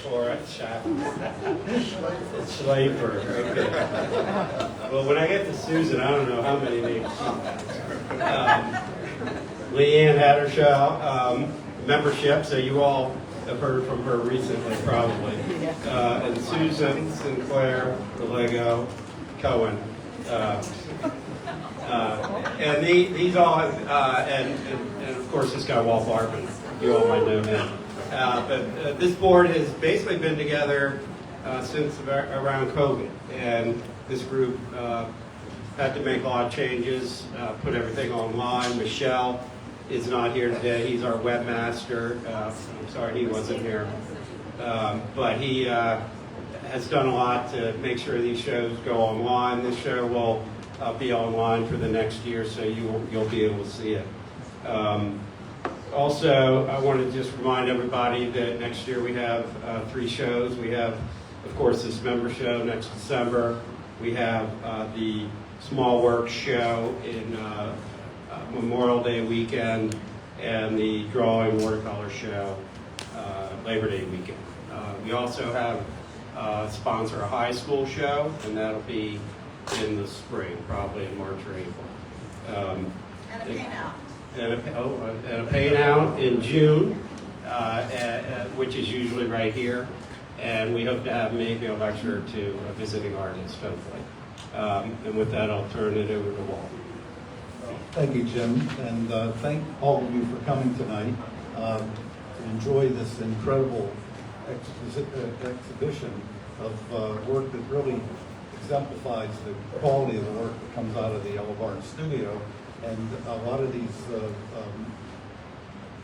for it? Schleifer, okay. Well, when I get to Susan, I don't know how many names she has. Leanne Hattershaw, membership, so you all have heard from her recently, probably. And Susan Sinclair, DeLego, Cohen. And these all have, and of course this guy, Walt Bartman, you all might know him. But this board has basically been together since around COVID, and this group had to make a lot of changes, put everything online. Michelle is not here today. He's our webmaster. I'm sorry he wasn't here. But he has done a lot to make sure these shows go online. This show will be online for the next year, so you'll be able to see it. Also, I want to just remind everybody that next year we have 3 shows. We have, of course, this member show next December. We have the Small Works show in Memorial Day weekend, and the Drawing Watercolor show Labor Day weekend. We also have sponsor a high school show, and that'll be in the spring, probably in March or April. And a paint out. And a paint out in June, which is usually right here. And we hope to have maybe a lecture to a visiting artist, hopefully. And with that, I'll turn it over to Walt. Thank you, Jim, and thank all of you for coming tonight to enjoy this incredible exhibition of work that really exemplifies the quality of the work that comes out of the Yellow Barn studio. And a lot of these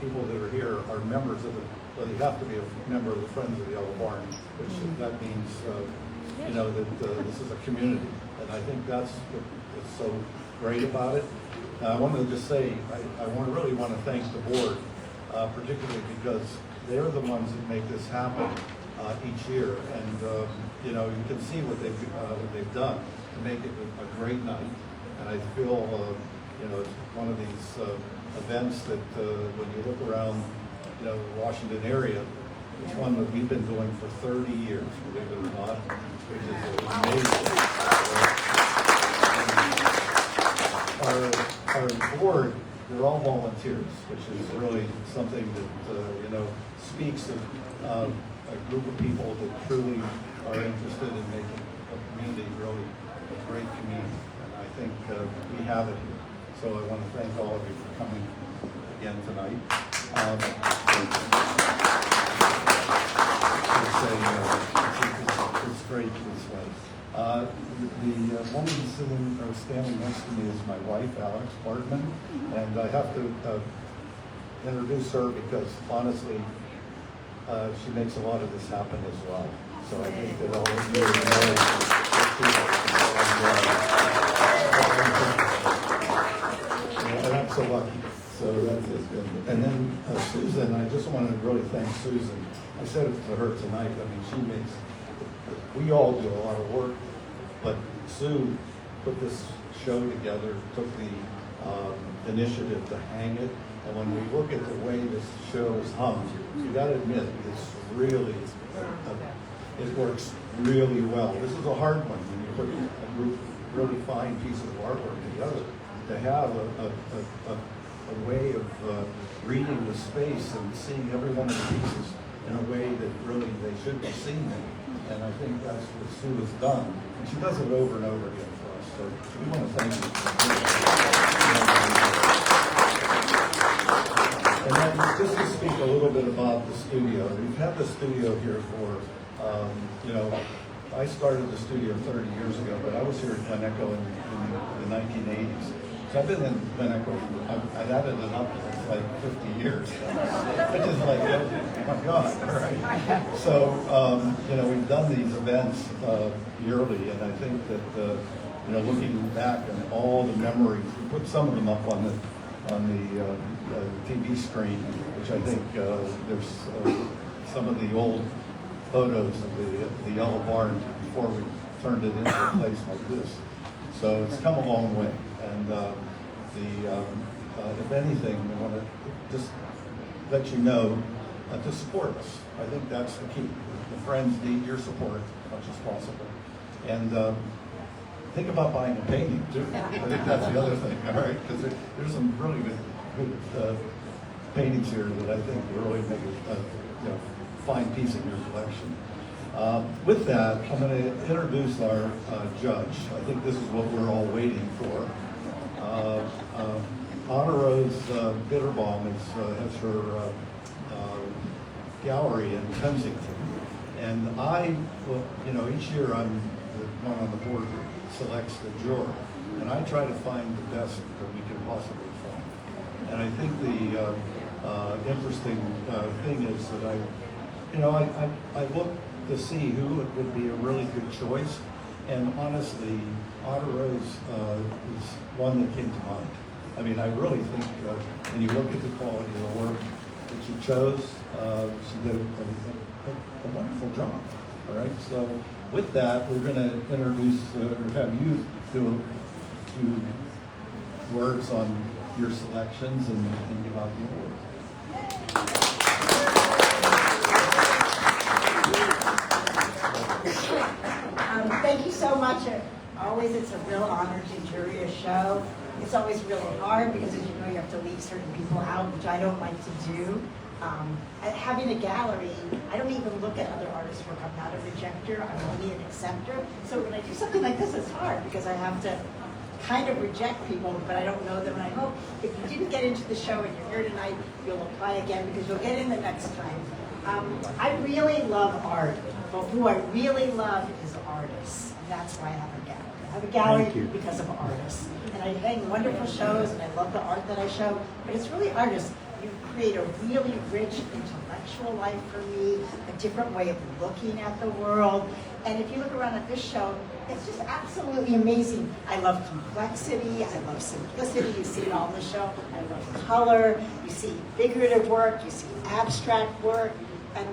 people that are here are members of the, well, you have to be a member of the Friends of the Yellow Barn, which that means, you know, that this is a community. And I think that's what is so great about it. I wanted to just say, I really want to thank the board, particularly because they're the ones that make this happen each year. And, you know, you can see what they've done to make it a great night. And I feel, you know, it's one of these events that when you look around, you know, the Washington area, it's one that we've been doing for 30 years, believe it or not, which is amazing. Our board, they're all volunteers, which is really something that, you know, speaks of a group of people that truly are interested in making a community really a great community. And I think we have it here. So I want to thank all of you for coming again tonight. It's great this way. The woman sitting or standing next to me is my wife, Alex Bartman, and I have to introduce her because honestly, she makes a lot of this happen as well. So I think that all of you know, and I'm so lucky. So that's it. And then Susan, I just want to really thank Susan. I said it to her tonight. I mean, she makes. We all do a lot of work, but Sue put this show together, took the initiative to hang it, and when we look at the way this show is hung, you got to admit it's really, it works really well. This is a hard one when you put a group of really fine pieces of artwork together. To have a way of reading the space and seeing every one of the pieces in a way that really they should be seen. And I think that's what Sue has done. And she does it over and over again for us. So we want to thank you. And then just to speak a little bit about the studio. We've had the studio here for, you know, I started the studio 30 years ago, but I was here at Glen Echo in the 1980s. So I've been in Glen Echo, I've added it up to like 50 years, which is like, oh my God, all right. So, you know, we've done these events yearly, and I think that, you know, looking back on all the memories, we put some of them up on the TV screen, which I think there's some of the old photos of the Yellow Barn before we turned it into a place like this. So it's come a long way. And if anything, I want to just let you know to support us. I think that's the key. The friends need your support as much as possible. And think about buying a painting too. I think that's the other thing, all right? Because there's some really good paintings here that I think really make a fine piece in your collection. With that, I'm going to introduce our judge. I think this is what we're all waiting for. Anna Rose Bitterbaum has her gallery in Kensington. And each year I'm the one on the board that selects the juror. And I try to find the best that we can possibly find. And I think the interesting thing is that I look to see who would be a really good choice. And honestly, Anna Rose is one that came to mind. I mean, I really think when you look at the quality of the work that she chose, she did a wonderful job. All right, so with that, we're going to introduce, or have you do a few words on your selections and give out the awards. Thank you so much. Always, it's a real honor to jury a show. It's always really hard because, as you know, you have to leave certain people out, which I don't like to do. Having a gallery, I don't even look at other artists' work. I'm not a rejecter. I'm only an acceptor. So when I do something like this, it's hard because I have to kind of reject people, but I don't know them. And I hope if you didn't get into the show and you're here tonight, you'll apply again because you'll get in the next time. I really love art, but who I really love is artists. And that's why I have a gallery. I have a gallery because of artists. And I hang wonderful shows, and I love the art that I show, but it's really artists. You create a really rich intellectual life for me, a different way of looking at the world. And if you look around at this show, it's just absolutely amazing. I love complexity, I love simplicity, you see it all in the show. I love color, you see figurative work, you see abstract work. And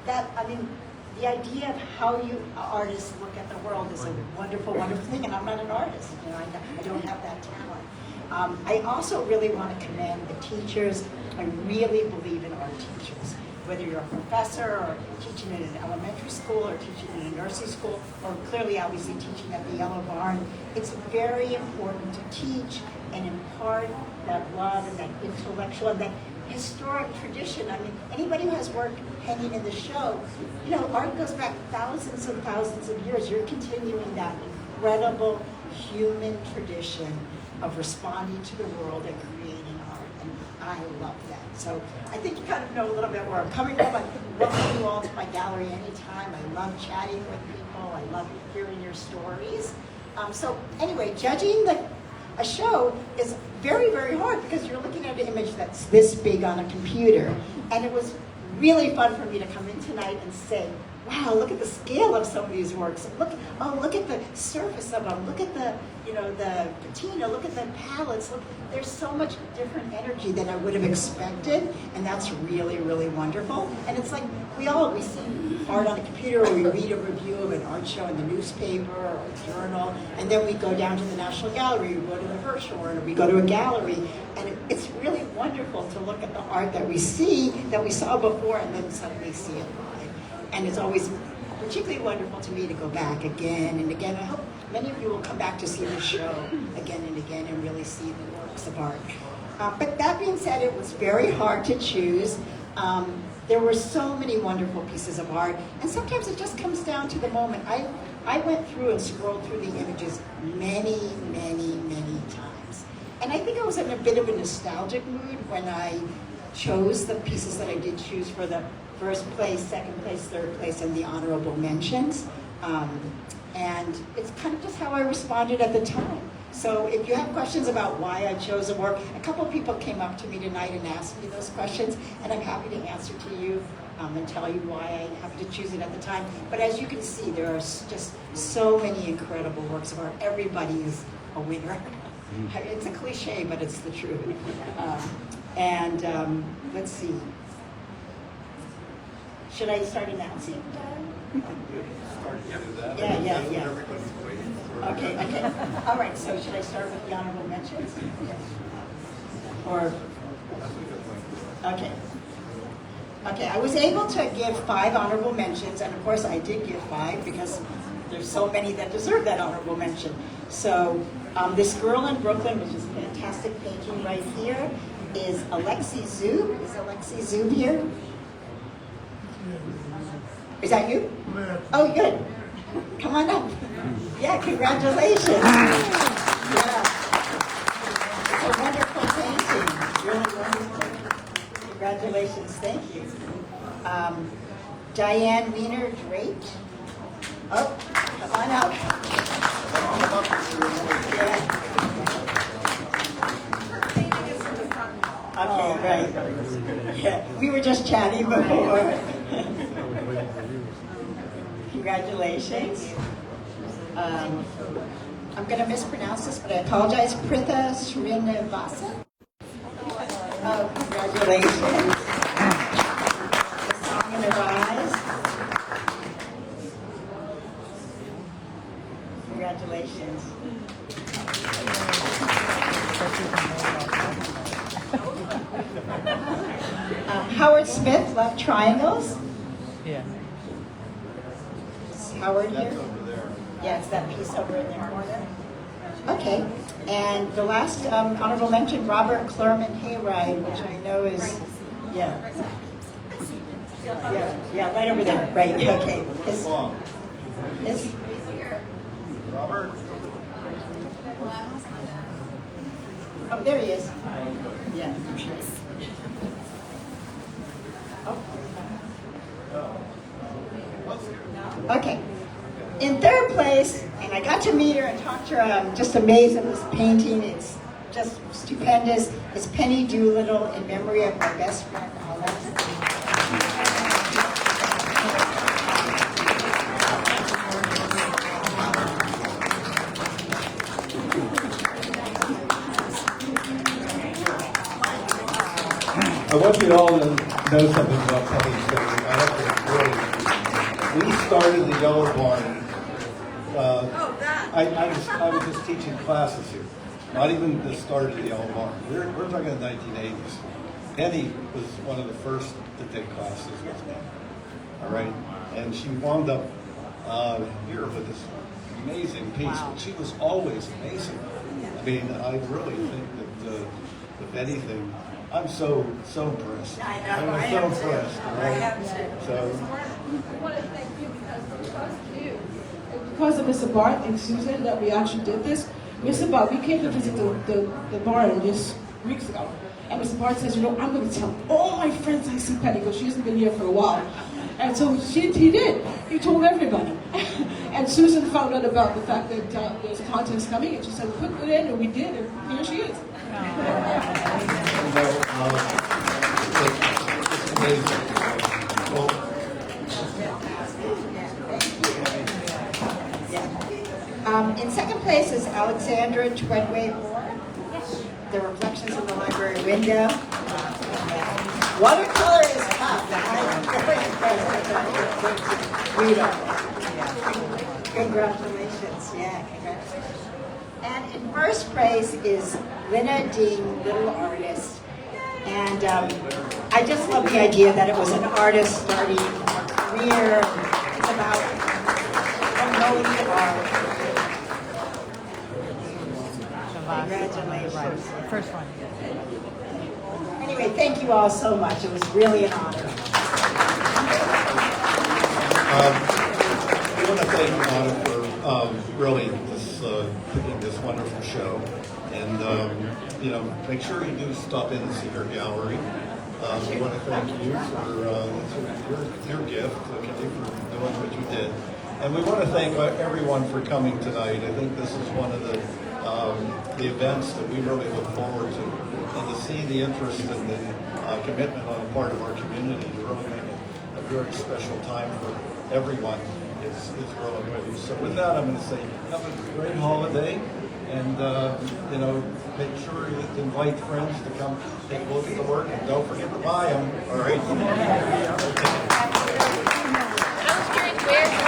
the idea of how you artists look at the world is a wonderful, wonderful thing. And I'm not an artist, I don't have that talent. I also really want to commend the teachers. I really believe in our teachers. Whether you're a professor or teaching in an elementary school or teaching in a nursery school or clearly obviously teaching at the Yellow Barn, it's very important to teach and impart that love and that intellectual and that historic tradition. I mean, anybody who has work hanging in the show, art goes back thousands and thousands of years. You're continuing that incredible human tradition of responding to the world and creating art, and I love that. So I think you kind of know a little bit where I'm coming from. I welcome you all to my gallery anytime. I love chatting with people. I love hearing your stories. So anyway, judging a show is very, very hard because you're looking at an image that's this big on a computer, and it was really fun for me to come in tonight and say, wow, look at the scale of some of these works. Look at the surface of them. Look at the patina. Look at the palettes. Look, there's so much different energy than I would have expected, and that's really, really wonderful. And it's like we see art on a computer, or we read a review of an art show in the newspaper or a journal, and then we go down to the National Gallery, we go to the Hirshhorn, or we go to a gallery, and it's really wonderful to look at the art that we see, that we saw before, and then suddenly see it live. And it's always particularly wonderful to me to go back again and again. I hope many of you will come back to see the show again and again and really see the works of art. But that being said, it was very hard to choose. There were so many wonderful pieces of art, and sometimes it just comes down to the moment. I went through and scrolled through the images many, many, many times. And I think I was in a bit of a nostalgic mood when I chose the pieces that I did choose for the first place, second place, third place, and the honorable mentions. And it's kind of just how I responded at the time. So if you have questions about why I chose a work, a couple of people came up to me tonight and asked me those questions, and I'm happy to answer to you and tell you why I happened to choose it at the time. But as you can see, there are just so many incredible works of art. Everybody is a winner. It's a cliche, but it's the truth. Let's see. Should I start announcing? Yeah. Okay. All right, so should I start with the honorable mentions? Or, okay. Okay, I was able to give 5 honorable mentions, and of course I did give 5 because there's so many that deserve that honorable mention. So this girl in Brooklyn, which is a fantastic painting right here, is Alexi Zub. Is Alexi Zub here? Is that you? Oh, good. Come on up. Yeah, congratulations. Yeah. It's a wonderful painting. Really wonderful. Congratulations. Thank you. Diane Wiener Drake. Oh, come on up. Yeah. Okay, right. Yeah, we were just chatting before. Congratulations. I'm going to mispronounce this, but I apologize. Pritha Srinivasa. Oh, congratulations. The Song in the Rise. Congratulations. Howard Smith, Love Triangles. Yeah. Is Howard here? That's over there. Yeah, it's that piece over in there corner. Okay. And the last honorable mention, Robert Clerman Hayride, which I know is, yeah, right over there. Right. Okay. His, Robert? oh, there he is. Yeah. Okay. In third place, and I got to meet her and talk to her, I'm just amazed at this painting. It's just stupendous. It's Penny Doolittle in memory of my best friend, Alexa. I want you all to know something about Penny's family. I have to really, we started the Yellow Barn. I was just teaching classes here. Not even the start of the Yellow Barn. We're talking the 1980s. Penny was one of the first to take classes with me. All right, and she wound up here with this amazing piece. But she was always amazing. I mean, I really think that if anything, I'm so impressed. I know, I'm I so am too. impressed. I Right? am too. So, We want to thank you because of Mr. Bart and Susan that we actually did this. Mr. Bart, we came to visit the barn just weeks ago. And Mr. Bart says, I'm going to tell all my friends I see Penny because she hasn't been here for a while. And so he did. He told everybody. And Susan found out about the fact that there's a contest coming and she said, put it in, and we did, and here she is. it's amazing. Well, In second place is Alexandra Treadway Moore. The reflections in the library window. Watercolor is tough. I'm very impressed with that. Congratulations. Yeah, congratulations. And in first place is Lynna Dean, Little Artist. And I just love the idea that it was an artist starting a career. It's about promoting art. Congratulations. First one. Anyway, thank you all so much. It was really an honor. we want to thank Anna for really picking this wonderful show. And, make sure you do stop in and see her gallery. We want to thank you for your gift, okay, for doing what you did. And we want to thank everyone for coming tonight. I think this is one of the events that we really look forward to. And to see the interest and the commitment on the part of our community to really make it a very special time for everyone is really good. So with that, I'm going to say have a great holiday. And, make sure you invite friends to come take a look at the work. And don't forget to buy them, all right? I was curious where